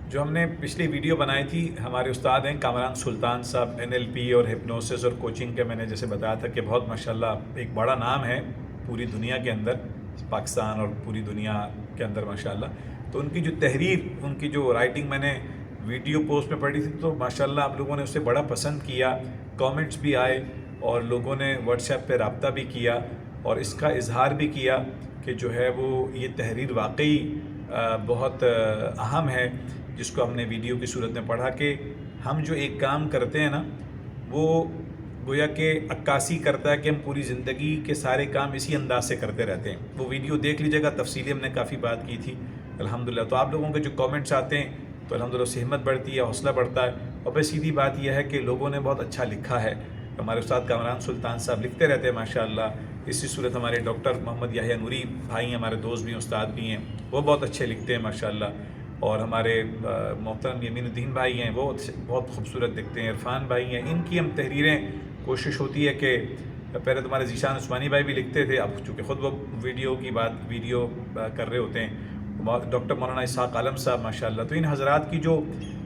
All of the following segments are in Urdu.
جو ہم نے پچھلی ویڈیو بنائی تھی، ہمارے استاد ہیں کامران سلطان صاحب، NLP اور ہپنوسس اور کوچنگ کے، میں نے جیسے بتایا تھا کہ بہت ماشاءاللہ ایک بڑا نام ہے پوری دنیا کے اندر، پاکستان اور پوری دنیا کے اندر ماشاءاللہ. تو ان کی جو تحریر، ان کی جو رائٹنگ میں نے ویڈیو پوسٹ میں پڑھی تھی، تو ماشاءاللہ آپ لوگوں نے اسے بڑا پسند کیا، کامنٹس بھی آئے اور لوگوں نے واٹس ایپ پہ رابطہ بھی کیا اور اس کا اظہار بھی کیا کہ جو ہے وہ یہ تحریر واقعی بہت اہم ہے، جس کو ہم نے ویڈیو کی صورت میں پڑھا کہ ہم جو ایک کام کرتے ہیں نا، وہ گویا کہ عکاسی کرتا ہے کہ ہم پوری زندگی کے سارے کام اسی انداز سے کرتے رہتے ہیں. وہ ویڈیو دیکھ لیجیے گا، تفصیلی ہم نے کافی بات کی تھی الحمدللہ. تو آپ لوگوں کے جو کامنٹس آتے ہیں تو الحمدللہ اس سے ہمت بڑھتی ہے، حوصلہ بڑھتا ہے. اور بس سیدھی بات یہ ہے کہ لوگوں نے بہت اچھا لکھا ہے. ہمارے استاد کامران سلطان صاحب لکھتے رہتے ہیں ماشاءاللہ. اسی صورت ہمارے ڈاکٹر محمد یحییٰ نوری بھائی ہیں، ہمارے دوست بھی ہیں، استاد بھی ہیں، وہ بہت اچھے لکھتے ہیں ماشاءاللہ. اور ہمارے محترم یمین الدین بھائی ہیں، وہ بہت خوبصورت لکھتے ہیں. عرفان بھائی ہیں، ان کی ہم تحریریں، کوشش ہوتی ہے کہ پہلے تمہارے ذیشان عثمانی بھائی بھی لکھتے تھے، اب چونکہ خود وہ ویڈیو کر رہے ہوتے ہیں. ڈاکٹر مولانا اسحاق عالم صاحب ماشاءاللہ. تو ان حضرات کی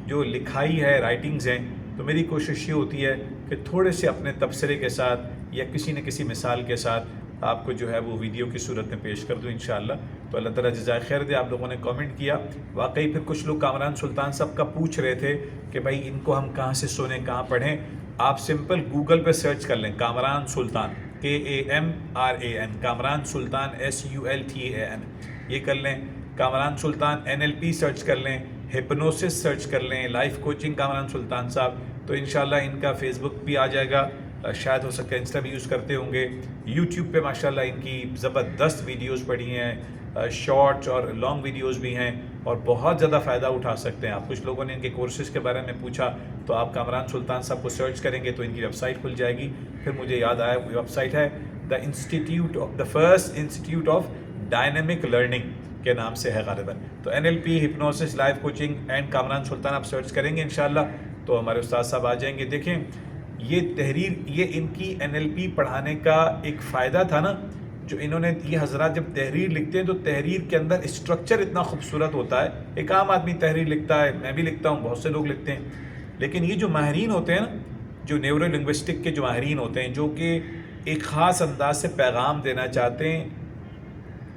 جو لکھائی ہے، رائٹنگز ہیں، تو میری کوشش یہ ہوتی ہے کہ تھوڑے سے اپنے تبصرے کے ساتھ یا کسی نہ کسی مثال کے ساتھ آپ کو جو ہے وہ ویڈیو کی صورت میں پیش کر دوں انشاءاللہ. تو اللہ تعالیٰ جزائے خیر دے. آپ لوگوں نے کامنٹ کیا، واقعی پھر کچھ لوگ کامران سلطان صاحب کا پوچھ رہے تھے کہ بھائی ان کو ہم کہاں سے سنیں، کہاں پڑھیں. آپ سمپل گوگل پہ سرچ کر لیں کامران سلطان، KAMRAN، کامران سلطان SULTAN، یہ کر لیں. کامران سلطان NLP سرچ کر لیں، ہپنوسس سرچ کر لیں، لائف کوچنگ کامران سلطان صاحب. تو انشاءاللہ ان کا فیس بک بھی آ جائے گا، شاید ہو سکتا ہے انسٹا بھی یوز کرتے ہوں گے. یوٹیوب پہ ماشاءاللہ ان کی زبردست ویڈیوز پڑی ہیں، شارٹس اور لانگ ویڈیوز بھی ہیں، اور بہت زیادہ فائدہ اٹھا سکتے ہیں آپ. کچھ لوگوں نے ان کے کورسز کے بارے میں پوچھا، تو آپ کامران سلطان صاحب کو سرچ کریں گے تو ان کی ویب سائٹ کھل جائے گی. پھر مجھے یاد آیا، ویب سائٹ ہے the first institute of dynamic learning کے نام سے ہے غالباً. تو NLP، hypnosis, life coaching and Kamran Sultan آپ سرچ کریں گے انشاءاللہ تو ہمارے استاد صاحب آ جائیں گے. دیکھیں یہ تحریر، یہ ان کی NLP پڑھانے کا ایک فائدہ تھا نا، جو انہوں نے، یہ حضرات جب تحریر لکھتے ہیں تو تحریر کے اندر اسٹرکچر اتنا خوبصورت ہوتا ہے. ایک عام آدمی تحریر لکھتا ہے، میں بھی لکھتا ہوں، بہت سے لوگ لکھتے ہیں، لیکن یہ جو ماہرین ہوتے ہیں نا، جو نیورو لنگوسٹک کے جو ماہرین ہوتے ہیں، جو کہ ایک خاص انداز سے پیغام دینا چاہتے ہیں،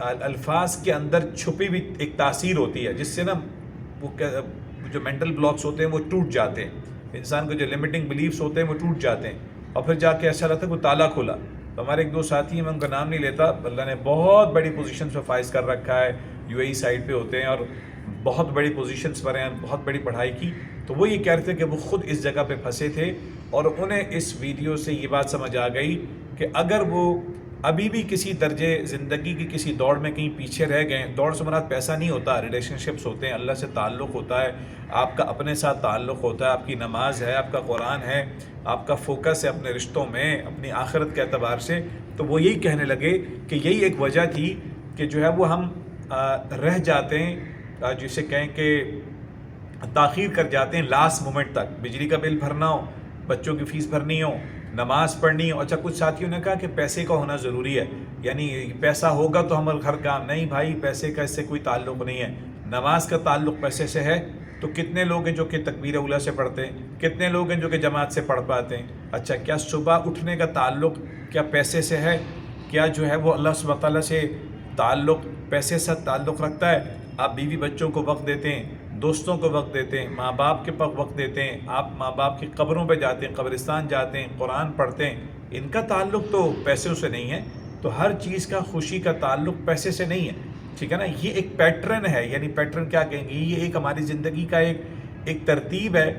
الفاظ کے اندر چھپی ہوئی ایک تاثیر ہوتی ہے جس سے نا وہ جو مینٹل بلاکس ہوتے ہیں وہ ٹوٹ جاتے ہیں، انسان کو جو لمیٹنگ بلیفز ہوتے ہیں وہ ٹوٹ جاتے ہیں، اور پھر جا کے ایسا لگتا ہے وہ تالا کھولا. تو ہمارے ایک دو ساتھی ہیں، میں ان کا نام نہیں لیتا، اللہ نے بہت بڑی پوزیشنز پہ فائز کر رکھا ہے، UAE سائڈ پہ ہوتے ہیں اور بہت بڑی پوزیشنز پر ہیں، بہت بڑی پڑھائی کی. تو وہ یہ کہہ رہے تھے کہ وہ خود اس جگہ پہ پھنسے تھے، اور انہیں اس ویڈیو سے یہ بات سمجھ آ گئی کہ اگر وہ ابھی بھی کسی درجے زندگی کی کسی دوڑ میں کہیں پیچھے رہ گئے، دوڑ سے مراد پیسہ نہیں ہوتا، ریلیشن شپس ہوتے ہیں، اللہ سے تعلق ہوتا ہے، آپ کا اپنے ساتھ تعلق ہوتا ہے، آپ کی نماز ہے، آپ کا قرآن ہے، آپ کا فوکس ہے اپنے رشتوں میں، اپنی آخرت کے اعتبار سے. تو وہ یہی کہنے لگے کہ یہی ایک وجہ تھی کہ جو ہے وہ ہم رہ جاتے ہیں، جسے کہیں کہ تاخیر کر جاتے ہیں لاسٹ مومنٹ تک. بجلی کا بل بھرنا ہو، بچوں کی فیس بھرنی ہو، نماز پڑھنی ہو. اچھا، کچھ ساتھیوں نے کہا کہ پیسے کا ہونا ضروری ہے، یعنی پیسہ ہوگا تو ہمارا گھر کام. نہیں بھائی، پیسے کا اس سے کوئی تعلق نہیں ہے. نماز کا تعلق پیسے سے ہے. تو کتنے لوگ ہیں جو کہ تکبیر اولیٰ سے پڑھتے ہیں، کتنے لوگ ہیں جو کہ جماعت سے پڑھ پاتے ہیں. اچھا، کیا صبح اٹھنے کا تعلق کیا پیسے سے ہے؟ کیا جو ہے وہ اللہ سبحانہ تعالیٰ سے تعلق پیسے سے تعلق رکھتا ہے؟ آپ بیوی بچوں کو وقت دیتے ہیں، دوستوں کو وقت دیتے ہیں، ماں باپ کے وقت دیتے ہیں، آپ ماں باپ کی قبروں پہ جاتے ہیں، قبرستان جاتے ہیں، قرآن پڑھتے ہیں. ان کا تعلق تو پیسوں سے نہیں ہے. تو ہر چیز کا، خوشی کا تعلق پیسے سے نہیں ہے، ٹھیک ہے نا. یہ ایک پیٹرن ہے، یعنی پیٹرن کیا کہیں گے، یہ ایک ہماری زندگی کا ایک ترتیب ہے.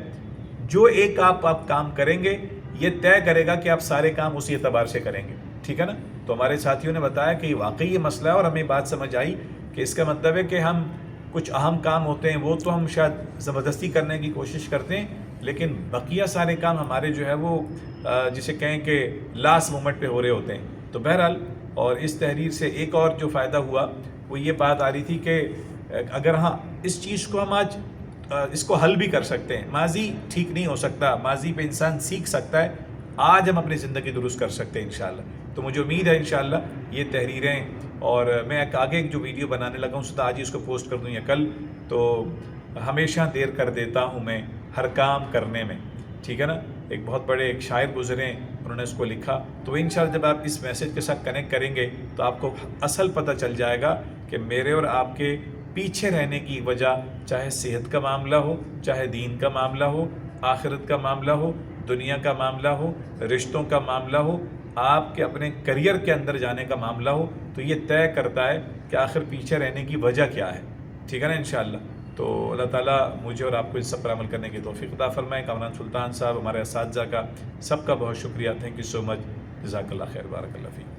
جو ایک آپ کام کریں گے، یہ طے کرے گا کہ آپ سارے کام اسی اعتبار سے کریں گے، ٹھیک ہے نا. تو ہمارے ساتھیوں نے بتایا کہ واقعی یہ مسئلہ ہے، اور ہمیں بات سمجھ آئی کہ اس کا مطلب ہے کہ ہم کچھ اہم کام ہوتے ہیں وہ تو ہم شاید زبردستی کرنے کی کوشش کرتے ہیں، لیکن بقیہ سارے کام ہمارے جو ہے وہ جسے کہیں کہ لاسٹ مومنٹ پہ ہو رہے ہوتے ہیں. تو بہرحال، اور اس تحریر سے ایک اور جو فائدہ ہوا وہ یہ بات آ رہی تھی کہ اگر ہاں اس چیز کو ہم آج اس کو حل بھی کر سکتے ہیں. ماضی ٹھیک نہیں ہو سکتا، ماضی پہ انسان سیکھ سکتا ہے، آج ہم اپنی زندگی درست کر سکتے ہیں انشاءاللہ. تو مجھے امید ہے انشاءاللہ یہ تحریریں، اور میں ایک آگے جو ویڈیو بنانے لگا ہوں، آج ہی اس کو پوسٹ کر دوں یا کل، تو ہمیشہ دیر کر دیتا ہوں میں ہر کام کرنے میں، ٹھیک ہے نا. ایک بہت بڑے ایک شاعر گزرے، انہوں نے اس کو لکھا. تو انشاءاللہ جب آپ اس میسج کے ساتھ کنیکٹ کریں گے تو آپ کو اصل پتہ چل جائے گا کہ میرے اور آپ کے پیچھے رہنے کی وجہ، چاہے صحت کا معاملہ ہو، چاہے دین کا معاملہ ہو، آخرت کا معاملہ ہو، دنیا کا معاملہ ہو، رشتوں کا معاملہ ہو، آپ کے اپنے کریئر کے اندر جانے کا معاملہ ہو، تو یہ طے کرتا ہے کہ آخر پیچھے رہنے کی وجہ کیا ہے. ٹھیک ہے نا انشاءاللہ. تو اللہ تعالیٰ مجھے اور آپ کو اس سب پر عمل کرنے کی توفیق عطا فرمائے. کامران سلطان صاحب، ہمارے اساتذہ کا سب کا بہت شکریہ. تھینک یو سو مچ. جزاک اللہ خیر. بارک اللہ فیک.